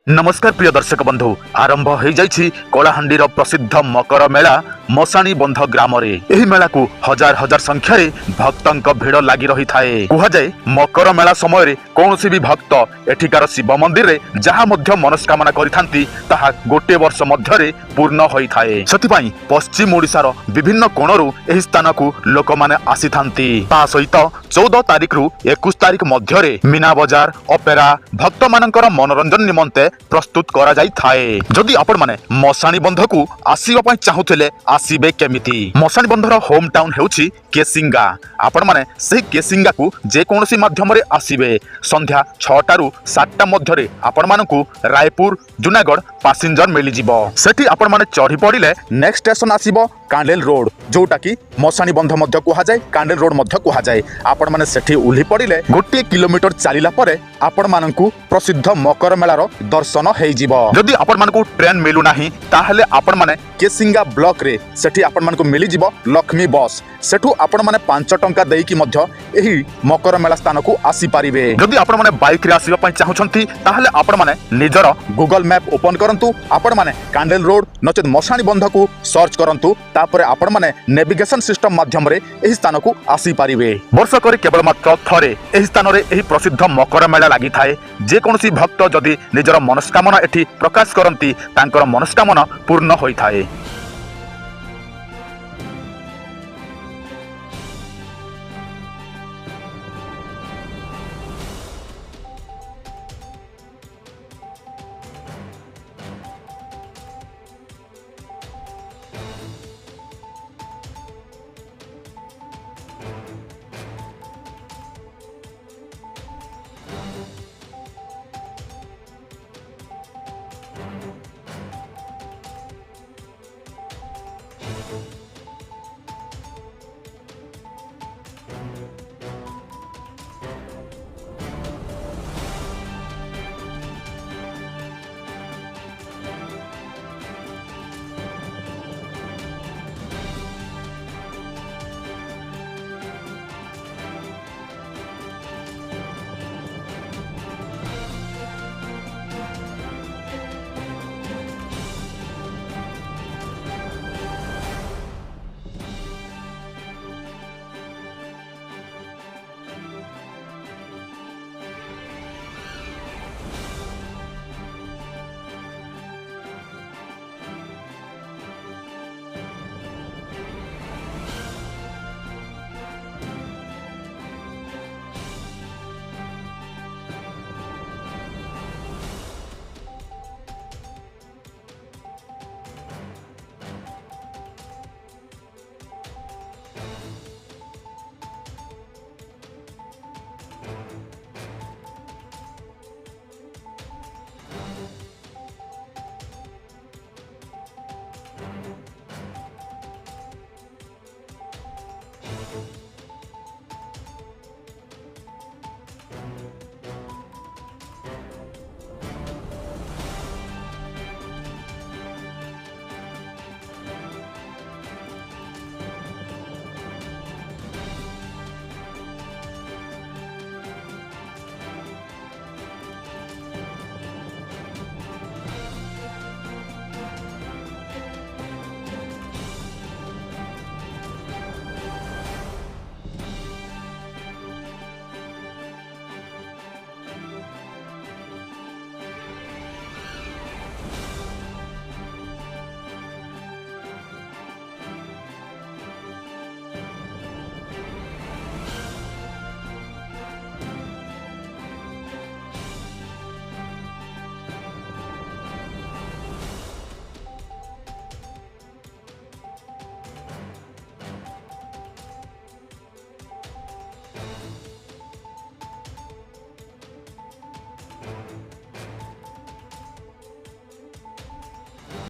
नमस्कार प्रिय दर्शक बंधु आरंभ हो जाइछि कलाहांडीर प्रसिद्ध मकर मेला मशाणी बंध ग्राम रे। एही मेला को हजार हजार संख्या रे भक्तंक भीड़ लागि रही थाए। कुहा जाय मकर मेला समय रे कोनोसी भी भक्त एठिकार शिव मंदिर रे जहा मध्य मनस्कामना करिथांती ताहा गोटे वर्ष मध्य रे पूर्ण होई थाए। सति पई पश्चिम ओडिसार विभिन्न कोणरू एही स्थान को लोक माने आसीथांती। ता सहित 14 तारिख रु 21 तारिख मध्य रे मीना बाजार ऑपेरा भक्त मानकर मनोरंजन निमंते प्रस्तुत करा जाई थाए। जदि आपण माने मशाणी बंध को आसीबा पई चाहुथिले आसीबे केमिति। मशाणी बंधर होम टाउन हेउछि केसिंगा। आपण माने सेही केसिंगा को जे कोनोसी माध्यम रे आसीबे। संध्या 6टा रु 7टा मध्य रे आपण मानकु रायपुर जुनागढ़ पैसेंजर मिली जिवो। सेठी आपण माने चढ़ी पड़िले नेक्स्ट स्टेशन आसीबो कांडेल रोड, जोटा की मशाणी बंध मध्य कुहा जाय, कांडेल रोड मध्य कुहा जाय। आपण माने सेठी उल्ही पड़िले 1 किलोमीटर चलिला परे आपण मानकु प्रसिद्ध मकर मेलार दर्शन हेइ जिवो। जदि आपण मानकु ट्रेन मिलु नाही ताहले आपण माने केसिंगा ब्लॉक रे सेठी आपण मानकु मिली जिवो लक्ष्मी बस। सेठु आपण माने 5 टंका देई कि मध्य एही मकर मेला स्थान को आसी पारिबे। जदि आपण माने बाइक रे आसीबा पई चाहुछंती ताहले आपण माने निजर गूगल मैप ओपन करंतु। आपण माने कांडेल रोड नचेत मशाणी बंध को सर्च करंतु। तापरे आपण माने नेविगेशन सिस्टम माध्यम रे एही स्थान को आसी पारिबे। वर्ष करे केवल मात्र थरे एही स्थान रे एही प्रसिद्ध मकर मेला लागि थाए। जे कोनोसी भक्त जदि निजर मनस्कामना एठी प्रकाश करंती तांकर मनस्कामना पूर्ण होई थाए।